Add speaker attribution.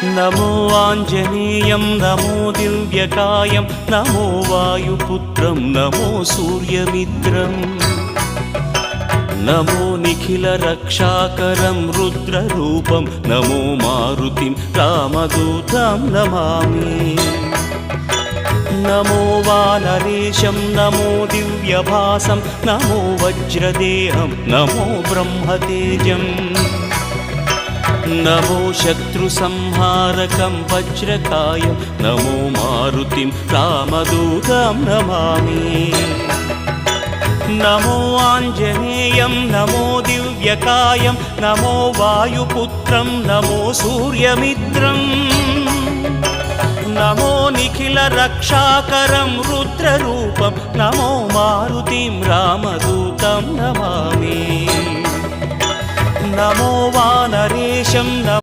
Speaker 1: नमो आञ्जनेयं नमो दिव्यकायं नमो वायुपुत्रं नमो सूर्यमित्रं नमो निखिलरक्षाकरं रुद्ररूपं नमो मारुतिं रामदूतं Namami. नमो वानरेशं नमो दिव्यभासं नमो वज्रदेहं नमो ब्रह्मतेजं नमो शत्रुसंहारकं वज्रकायं नमो मारुतिं रामदूतं Namami. नमो आञ्जनेयं नमो दिव्यकायं नमो वायुपुत्रं नमो सूर्यमित्रं नमो निखिलरक्षाकरं रुद्ररूपं नमो मारुतिं रामदूतं Namami. नमो वानरेशं